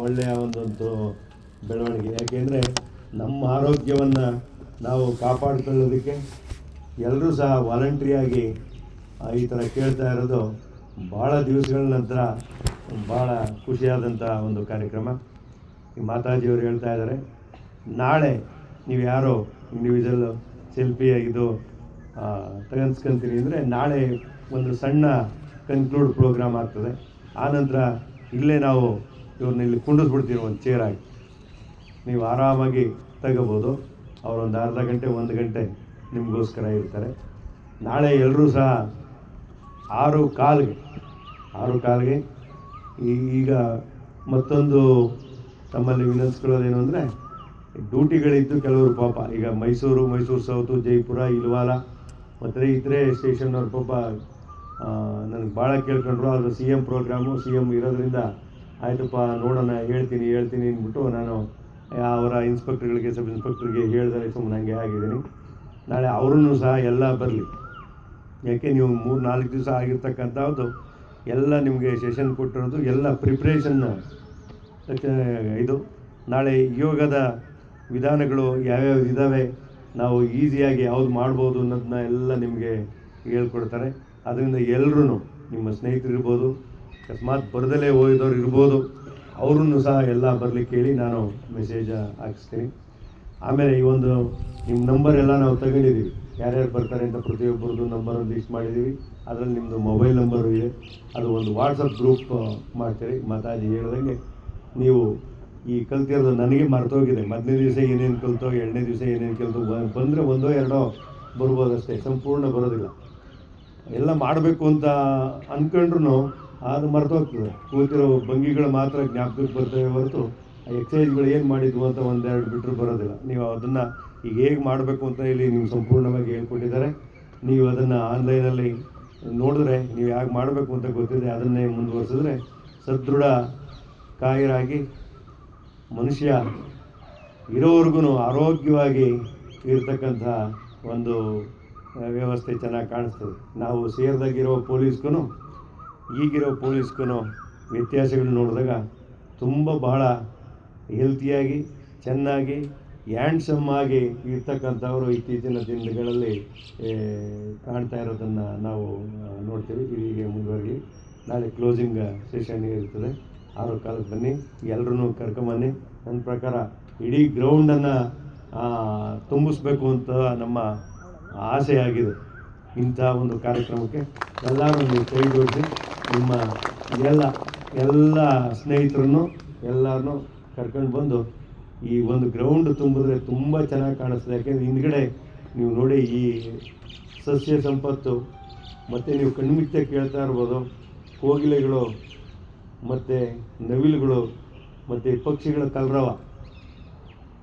ಒಳ್ಳೆಯ ಒಂದೊಂದು ಬೆಳವಣಿಗೆ. ಯಾಕೆಂದರೆ ನಮ್ಮ ಆರೋಗ್ಯವನ್ನು ನಾವು ಕಾಪಾಡಿಕೊಳ್ಳೋದಕ್ಕೆ ಎಲ್ಲರೂ ಸಹ ವಾಲಂಟ್ರಿಯಾಗಿ ಈ ಥರ ಕೇಳ್ತಾ ಇರೋದು ಭಾಳ ದಿವಸಗಳ ನಂತರ ಭಾಳ ಖುಷಿಯಾದಂಥ ಒಂದು ಕಾರ್ಯಕ್ರಮ. ಈ ಮಾತಾಜಿಯವರು ಹೇಳ್ತಾ ಇದ್ದಾರೆ, ನಾಳೆ ನೀವು ಯಾರೋ ಇಂಡಿವಿಜುವಲ್ ಸೆಲ್ಫಿ ಇದು ತೆಗೆಸ್ಕೊಂತೀರಿ ಅಂದರೆ ನಾಳೆ ಒಂದು ಸಣ್ಣ ಕನ್ಕ್ಲೂಡ್ ಪ್ರೋಗ್ರಾಮ್ ಆಗ್ತದೆ. ಆನಂತರ ಇಲ್ಲೇ ನಾವು ಇವ್ರನ್ನ ಇಲ್ಲಿ ಕುಂಡಿಸ್ಬಿಡ್ತೀವಿ ಒಂದು ಚೇರಾಗಿ, ನೀವು ಆರಾಮಾಗಿ ತಗೋಬೋದು. ಅವರೊಂದು ಅರ್ಧ ಗಂಟೆ 1 ಗಂಟೆ ನಿಮಗೋಸ್ಕರ ಇರ್ತಾರೆ. ನಾಳೆ ಎಲ್ಲರೂ ಸಹ 6:15ಗೆ ಈಗ ಮತ್ತೊಂದು ತಮ್ಮಲ್ಲಿ ವಿನಂತಿಸ್ಕೊಳ್ಳೋದೇನು ಅಂದರೆ, ಡ್ಯೂಟಿಗಳಿದ್ದು ಕೆಲವರು ಪಾಪ ಈಗ ಮೈಸೂರು ಸೌತು, ಜೈಪುರ, ಇಲ್ವಾಲ ಮತ್ತು ಇತರೆ ಸ್ಟೇಷನ್ನವ್ರು ಪಾಪ ನನಗೆ ಭಾಳ ಕೇಳ್ಕೊಂಡ್ರು. ಅದು CM ಪ್ರೋಗ್ರಾಮು, CM ಇರೋದ್ರಿಂದ ಆಯಿತಪ್ಪ ನೋಡೋಣ ಹೇಳ್ತೀನಿ ಅಂದ್ಬಿಟ್ಟು ನಾನು ಅವರ ಇನ್ಸ್ಪೆಕ್ಟರ್ಗಳಿಗೆ, ಸಬ್ ಇನ್ಸ್ಪೆಕ್ಟರ್ಗೆ ಹೇಳ್ದರೆ ಸುಮ್ಮನೆ ಆಗಿದ್ದೀನಿ. ನಾಳೆ ಅವರೂ ಸಹ ಎಲ್ಲ ಬರಲಿ. ಯಾಕೆ ನೀವು 3-4 ದಿವಸ ಆಗಿರ್ತಕ್ಕಂಥದ್ದು ಎಲ್ಲ ನಿಮಗೆ ಸೆಷನ್ ಕೊಟ್ಟಿರೋದು ಎಲ್ಲ ಪ್ರಿಪ್ರೇಷನ್. ಇದು ನಾಳೆ ಯೋಗದ ವಿಧಾನಗಳು ಯಾವ್ಯಾವ ಇದ್ದಾವೆ, ನಾವು ಈಸಿಯಾಗಿ ಯಾವುದು ಮಾಡ್ಬೋದು ಅನ್ನೋದನ್ನ ಎಲ್ಲ ನಿಮಗೆ ಹೇಳ್ಕೊಡ್ತಾರೆ. ಅದರಿಂದ ಎಲ್ಲರೂ ನಿಮ್ಮ ಸ್ನೇಹಿತರಿರ್ಬೋದು, ಅಕಸ್ಮಾತ್ ಬರದಲ್ಲೇ ಹೋಗಿದವ್ರು ಇರ್ಬೋದು, ಅವ್ರನ್ನೂ ಸಹ ಎಲ್ಲ ಬರಲಿಕ್ಕೆ ಹೇಳಿ ನಾನು ಮೆಸೇಜ್ ಹಾಕಿಸ್ತೀನಿ. ಆಮೇಲೆ ಈ ಒಂದು ನಿಮ್ಮ ನಂಬರ್ ಎಲ್ಲ ನಾವು ತಗೊಂಡಿದ್ದೀವಿ, ಯಾರ್ಯಾರು ಬರ್ತಾರೆ ಅಂತ ಪ್ರತಿಯೊಬ್ಬರದ್ದು ನಂಬರನ್ನು ಲಿಸ್ಟ್ ಮಾಡಿದ್ದೀವಿ. ಅದರಲ್ಲಿ ನಿಮ್ಮದು ಮೊಬೈಲ್ ನಂಬರು ಇದೆ. ಅದು ಒಂದು ವಾಟ್ಸಪ್ ಗ್ರೂಪ್ ಮಾಡ್ತೀರಿ. ಮಾತಾಜಿ ಹೇಳ್ದಂಗೆ ನೀವು ಈ ಕಲ್ತಿರೋದು ನನಗೆ ಮರ್ತೋಗಿದೆ. ಮೊದಲನೇ ದಿವಸ ಏನೇನು ಕಲ್ತೋ, 2ನೇ ದಿವಸ ಏನೇನು ಕಲ್ತೋ, ಬಂದರೆ 1-2 ಬರ್ಬೋದಷ್ಟೇ, ಸಂಪೂರ್ಣ ಬರೋದಿಲ್ಲ. ಎಲ್ಲ ಮಾಡಬೇಕು ಅಂತ ಅಂದ್ಕೊಂಡ್ರು ಅದು ಮರ್ತೋಗ್ತದೆ. ಕೂತಿರೋ ಭಂಗಿಗಳು ಮಾತ್ರ ಜ್ಞಾಪಕಕ್ಕೆ ಬರ್ತವೆ ಹೊರತು ಆ ಎಕ್ಸಸೈಸ್ಗಳು ಏನು ಮಾಡಿದ್ವು ಅಂತ 1-2 ಬಿಟ್ಟರು ಬರೋದಿಲ್ಲ. ನೀವು ಅದನ್ನು ಈಗ ಹೇಗೆ ಮಾಡಬೇಕು ಅಂತ ಇಲ್ಲಿ ನೀವು ಸಂಪೂರ್ಣವಾಗಿ ಹೇಳ್ಕೊಟ್ಟಿದ್ದಾರೆ. ನೀವು ಅದನ್ನು ಆನ್ಲೈನಲ್ಲಿ ನೋಡಿದ್ರೆ ನೀವು ಹೇಗೆ ಮಾಡಬೇಕು ಅಂತ ಗೊತ್ತಿದೆ. ಅದನ್ನೇ ಮುಂದುವರಿಸಿದ್ರೆ ಸದೃಢ ಕಾಯರಾಗಿ ಮನುಷ್ಯ ಇರೋವರೆಗೂ ಆರೋಗ್ಯವಾಗಿ ಇರ್ತಕ್ಕಂಥ ಒಂದು ವ್ಯವಸ್ಥೆ ಚೆನ್ನಾಗಿ ಕಾಣಿಸ್ತದೆ. ನಾವು ಸೇರಿದಾಗಿರೋ ಪೊಲೀಸ್ಗೂ ಈಗಿರೋ ಪೊಲೀಸ್ಗೂ ವ್ಯತ್ಯಾಸಗಳು ನೋಡಿದಾಗ ತುಂಬ ಬಹಳ ಹೆಲ್ತಿಯಾಗಿ, ಚೆನ್ನಾಗಿ, ಹ್ಯಾಂಡ್ಸಮ್ ಆಗಿ ಇರ್ತಕ್ಕಂಥವರು ಇತ್ತೀಚಿನ ದಿನಗಳಲ್ಲಿ ಕಾಣ್ತಾ ಇರೋದನ್ನು ನಾವು ನೋಡ್ತೀವಿ. ಹೀಗೆ ಮುಂದುವರಿಲಿ. ನಾಳೆ ಕ್ಲೋಸಿಂಗ್ ಸೆಷನ್ ಇರ್ತದೆ. 6:15 ಬನ್ನಿ, ಎಲ್ಲರೂ ಕರ್ಕೊಂಬನ್ನಿ. ನನ್ನ ಪ್ರಕಾರ ಇಡೀ ಗ್ರೌಂಡನ್ನು ತುಂಬಿಸ್ಬೇಕು ಅಂತ ನಮ್ಮ ಆಸೆ ಆಗಿದೆ. ಇಂಥ ಒಂದು ಕಾರ್ಯಕ್ರಮಕ್ಕೆ ಎಲ್ಲರೂ ನೀವು ಕೈ ಜೋಡಿಸಿ ನಿಮ್ಮ ಎಲ್ಲ ಸ್ನೇಹಿತರನ್ನು ಎಲ್ಲರನ್ನೂ ಕರ್ಕೊಂಡು ಬಂದು ಈ ಒಂದು ಗ್ರೌಂಡ್ ತುಂಬಿದ್ರೆ ತುಂಬ ಚೆನ್ನಾಗಿ ಕಾಣಿಸ್ತದೆ. ಯಾಕೆಂದರೆ ಹಿಂದ್ಗಡೆ ನೀವು ನೋಡಿ ಈ ಸಸ್ಯ ಸಂಪತ್ತು, ಮತ್ತು ನೀವು ಕಣ್ಮುಚ್ಚೆ ಕೇಳ್ತಾ ಇರ್ಬೋದು ಕೋಗಿಲೆಗಳು ಮತ್ತು ನವಿಲುಗಳು ಮತ್ತು ಪಕ್ಷಿಗಳ ಕಲರವ.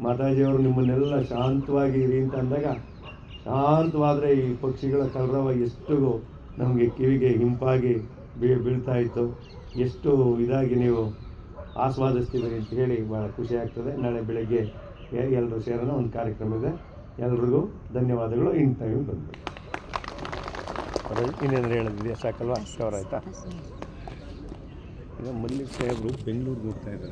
ಮಾತಾಜಿಯವರು ನಿಮ್ಮನ್ನೆಲ್ಲ ಶಾಂತವಾಗಿ ಇರಿ ಅಂತ ಅಂದಾಗ ಶಾಂತವಾದರೆ ಈ ಪಕ್ಷಿಗಳ ಕಲರವ ಎಷ್ಟು ನಮಗೆ ಕಿವಿಗೆ ಇಂಪಾಗಿ ಬೀಳ್ತಾ ಇತ್ತು, ಎಷ್ಟು ಇದಾಗಿ ನೀವು ಆಸ್ವಾದಿಸ್ತೀವಿ ಅಂತ ಹೇಳಿ ಭಾಳ ಖುಷಿ ಆಗ್ತದೆ. ನಾಳೆ ಬೆಳಗ್ಗೆ ಎಲ್ಲರೂ ಸೇರೋಣ, ಒಂದು ಕಾರ್ಯಕ್ರಮ ಇದೆ. ಎಲ್ರಿಗೂ ಧನ್ಯವಾದಗಳು. ಇನ್ ಟೈಮ್ ಬಂದು ಇನ್ನೇನಾದ್ರು ಹೇಳೋದಿದೆಯಾ? ಸಾಕಲ್ವಾ? ಕವರ್ ಆಯಿತಾ? ಈಗ ಮಲ್ಲಿಕ್ ಸಾಹೇಬರು ಬೆಂಗಳೂರಿಗೆ ಹೋಗ್ತಾ ಇದ್ದಾರೆ.